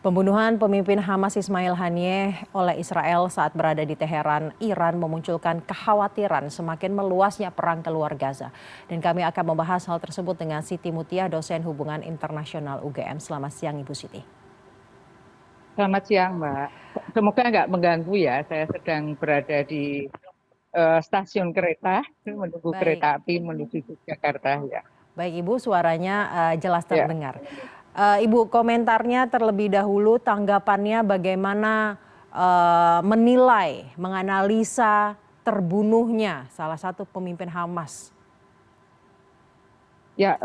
Pembunuhan pemimpin Hamas Ismail Haniyeh oleh Israel saat berada di Teheran, Iran memunculkan kekhawatiran semakin meluasnya perang ke luar Gaza. Dan kami akan membahas hal tersebut dengan Siti Mutia, dosen hubungan internasional UGM. Selamat siang Ibu Siti. Selamat siang, Mbak. Semoga nggak mengganggu ya. Saya sedang berada di stasiun kereta, menunggu Baik, kereta api menuju Jakarta ya. baik Ibu, suaranya jelas Ya, terdengar. Ibu, komentarnya terlebih dahulu, tanggapannya bagaimana menilai, menganalisa terbunuhnya salah satu pemimpin Hamas. ya,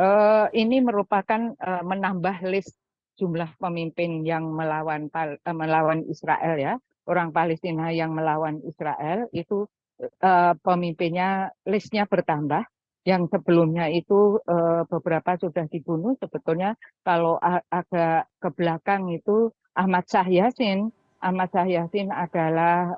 ini merupakan menambah list jumlah pemimpin yang melawan Israel ya. Orang Palestina yang melawan Israel itu pemimpinnya listnya bertambah. Yang sebelumnya itu beberapa sudah dibunuh. Sebetulnya kalau agak ke belakang itu Ahmad Shah Yassin. Ahmad Shah Yassin adalah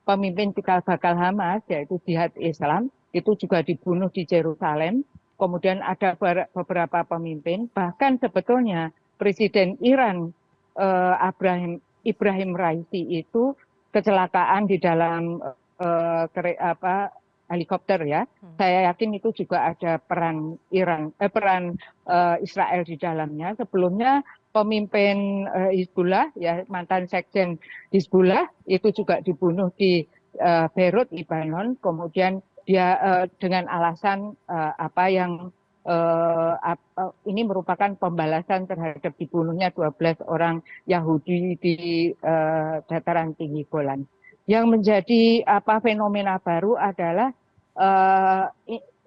pemimpin cikal bakal Hamas, yaitu Jihad Islam. Itu juga dibunuh di Yerusalem. Kemudian ada beberapa pemimpin, bahkan sebetulnya Presiden Iran Ibrahim Raisi itu kecelakaan di dalam helikopter ya. Saya yakin itu juga ada peran Israel di dalamnya. Sebelumnya pemimpin Hizbullah ya, mantan sekjen Hizbullah itu juga dibunuh di Beirut, Lebanon. Kemudian dia dengan alasan ini merupakan pembalasan terhadap dibunuhnya 12 orang Yahudi di dataran tinggi Golan. Yang menjadi fenomena baru adalah uh,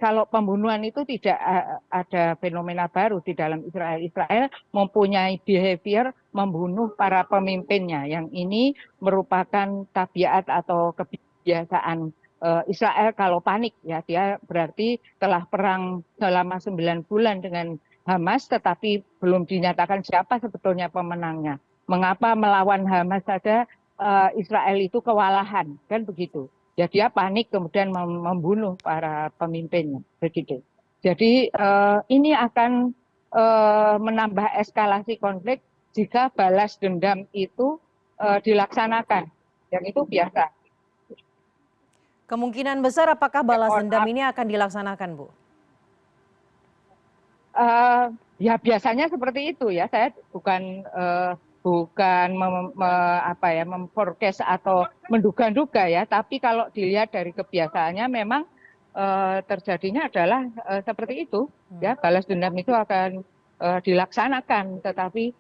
kalau pembunuhan itu tidak ada fenomena baru di dalam Israel. Israel mempunyai behavior membunuh para pemimpinnya. Yang ini merupakan tabiat atau kebiasaan Israel kalau panik ya, dia berarti telah perang selama 9 bulan dengan Hamas, tetapi belum dinyatakan siapa sebetulnya pemenangnya. Mengapa melawan Hamas saja Israel itu kewalahan, kan begitu. Ya dia panik kemudian membunuh para pemimpinnya, begitu. Jadi ini akan menambah eskalasi konflik jika balas dendam itu dilaksanakan. Yang itu biasa. Kemungkinan besar apakah balas dendam ini akan dilaksanakan, Bu? Ya biasanya seperti itu ya. Saya bukan memforecast atau menduga-duga ya. Tapi kalau dilihat dari kebiasaannya memang terjadinya adalah seperti itu. Ya, balas dendam itu akan dilaksanakan. Tetapi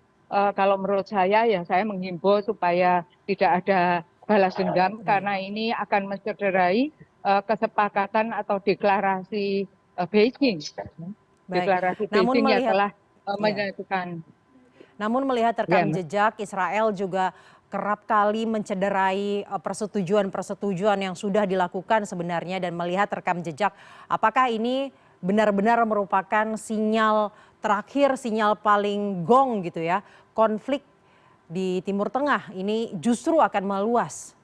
kalau menurut saya ya saya menghimbau supaya tidak ada balas dendam Baik, karena ini akan mencederai kesepakatan atau deklarasi Beijing. baik. Deklarasi Namun Beijing yang melihat, telah ya. menyatukan. Namun melihat Ya, rekam jejak, Israel juga kerap kali mencederai persetujuan-persetujuan yang sudah dilakukan sebenarnya, dan melihat rekam jejak, apakah ini benar-benar merupakan sinyal terakhir, sinyal paling gong gitu ya, konflik di Timur Tengah ini justru akan meluas.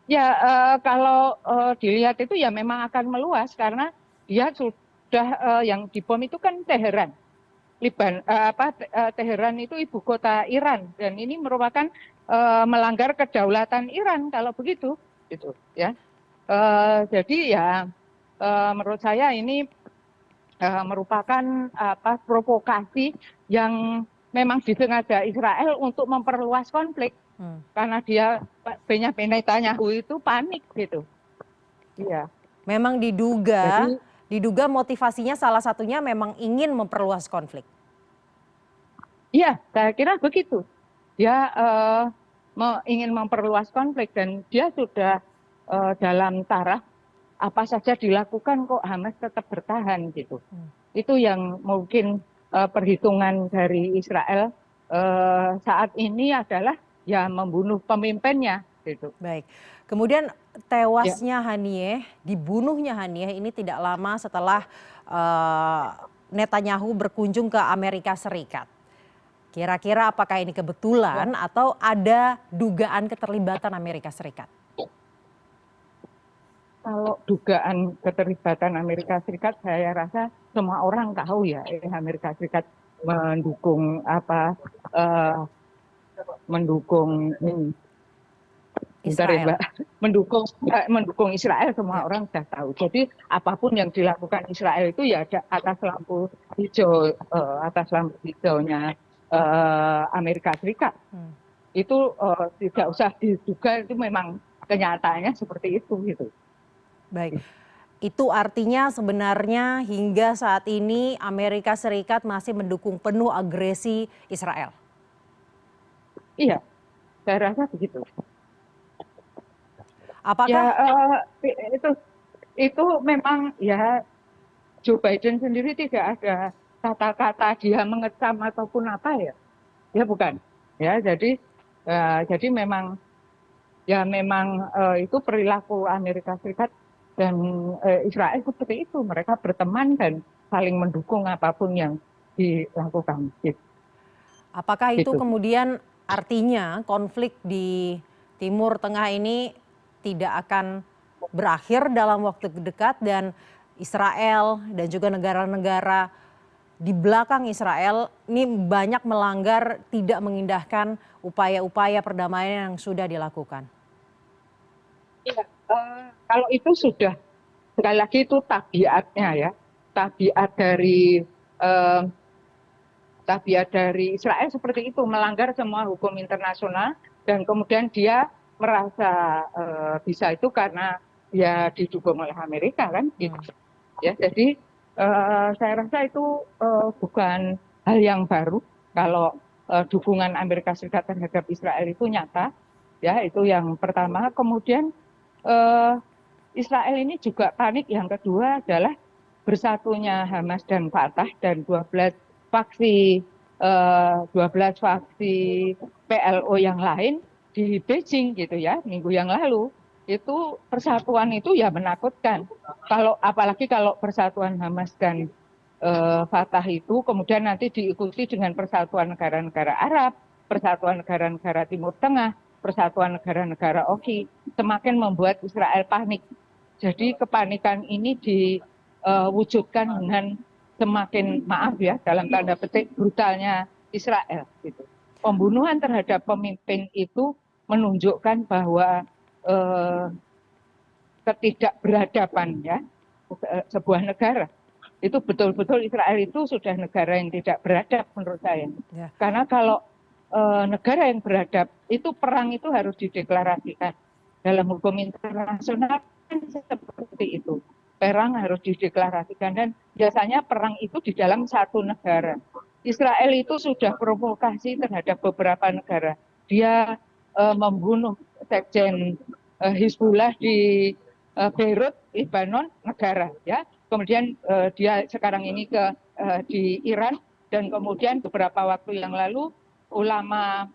ya kalau dilihat itu ya memang akan meluas karena dia sudah yang dibom itu kan Teheran. Teheran itu ibu kota Iran dan ini merupakan melanggar kedaulatan Iran kalau begitu, gitu ya. Jadi ya menurut saya ini merupakan provokasi yang memang disengaja Israel untuk memperluas konflik karena dia Benyamin Netanyahu itu panik gitu. Iya. Memang diduga, Jadi diduga motivasinya salah satunya memang ingin memperluas konflik. iya, saya kira begitu. Dia ingin memperluas konflik dan dia sudah dalam taraf apa saja dilakukan kok Hamas tetap bertahan gitu. Itu yang mungkin perhitungan dari Israel saat ini adalah ya membunuh pemimpinnya gitu. Baik. Kemudian Ya, tewasnya Haniyeh, dibunuhnya Haniyeh ini tidak lama setelah eh, Netanyahu berkunjung ke Amerika Serikat. Kira-kira apakah ini ya. kebetulan atau ada dugaan keterlibatan Amerika Serikat? Kalau dugaan keterlibatan Amerika Serikat, saya rasa semua orang tahu ya, Amerika Serikat mendukung eh, mendukung ini. Bentar ya Israel. Mbak, mendukung Israel semua Ya. orang sudah tahu. Jadi apapun yang dilakukan Israel itu ya ada atas lampu hijau, atas lampu hijaunya Amerika Serikat. Hmm. Itu tidak usah diduga, itu memang kenyataannya seperti itu gitu. Baik. Itu artinya sebenarnya hingga saat ini Amerika Serikat masih mendukung penuh agresi Israel. Iya, saya rasa begitu. Ya Apakah itu itu memang ya Joe Biden sendiri tidak ada kata-kata dia mengecam ataupun apa ya, ya bukan. Ya jadi memang ya memang itu perilaku Amerika Serikat dan Israel seperti itu. Mereka berteman dan saling mendukung apapun yang dilakukan. apakah itu Gitu. kemudian artinya konflik di Timur Tengah ini tidak akan berakhir dalam waktu dekat dan Israel dan juga negara-negara di belakang Israel ini banyak melanggar, tidak mengindahkan upaya-upaya perdamaian yang sudah dilakukan. Iya, kalau itu sudah sekali lagi itu tabiatnya ya, tabiat dari eh, tabiat dari Israel seperti itu, melanggar semua hukum internasional dan kemudian dia merasa bisa itu karena dia didukung oleh Amerika kan gitu. Ya jadi saya rasa itu bukan hal yang baru kalau dukungan Amerika Serikat terhadap Israel itu nyata, ya itu yang pertama. Kemudian eh, Israel ini juga panik, yang kedua adalah bersatunya Hamas dan Fatah dan 12 faksi PLO yang lain di Beijing gitu ya minggu yang lalu. Itu persatuan itu ya menakutkan. Kalau apalagi kalau persatuan Hamas dan Fatah itu kemudian nanti diikuti dengan persatuan negara-negara Arab, persatuan negara-negara Timur Tengah, persatuan negara-negara OKI, semakin membuat Israel panik. Jadi kepanikan ini diwujudkan dengan semakin, maaf ya, dalam tanda petik brutalnya Israel. Gitu. Pembunuhan terhadap pemimpin itu menunjukkan bahwa ketidakberadaban ya sebuah negara. Itu betul-betul Israel itu sudah negara yang tidak beradab menurut saya. Ya. Karena kalau negara yang beradab itu perang itu harus dideklarasikan. Dalam hukum internasional kan seperti itu. Perang harus dideklarasikan dan biasanya perang itu di dalam satu negara. Israel itu sudah provokasi terhadap beberapa negara. Dia membunuh sekjen Hizbullah di Beirut, Lebanon, negara ya. Kemudian dia sekarang ini di Iran dan kemudian beberapa waktu yang lalu ulama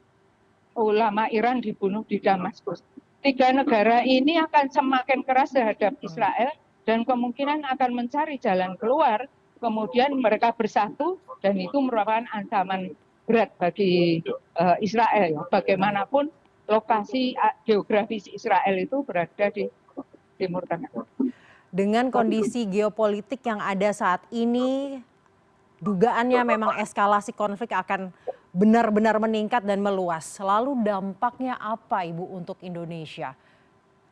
Iran dibunuh di Damaskus. Tiga negara ini akan semakin keras terhadap Israel dan kemungkinan akan mencari jalan keluar. Kemudian mereka bersatu dan itu merupakan ancaman berat bagi Israel. Bagaimanapun lokasi geografis Israel itu berada di Timur Tengah. Dengan kondisi geopolitik yang ada saat ini, dugaannya memang eskalasi konflik akan benar-benar meningkat dan meluas. Lalu dampaknya apa Ibu untuk Indonesia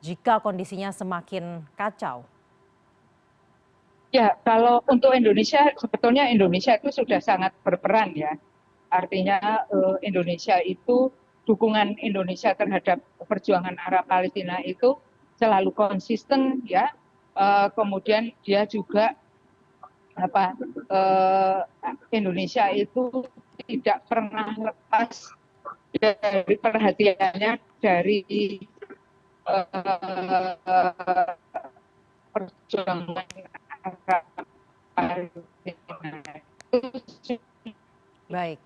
jika kondisinya semakin kacau? Ya, kalau untuk Indonesia, sebetulnya Indonesia itu sudah sangat berperan ya. Artinya Indonesia itu, dukungan Indonesia terhadap perjuangan Arab Palestina itu selalu konsisten ya. Kemudian dia juga Indonesia itu tidak pernah lepas dari perhatiannya dari perjuangan Arab Palestina. Baik.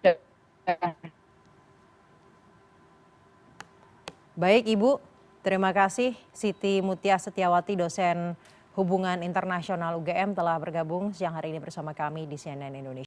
Baik Ibu, terima kasih Siti Mutia Setiawati, dosen Hubungan Internasional UGM telah bergabung siang hari ini bersama kami di CNN Indonesia.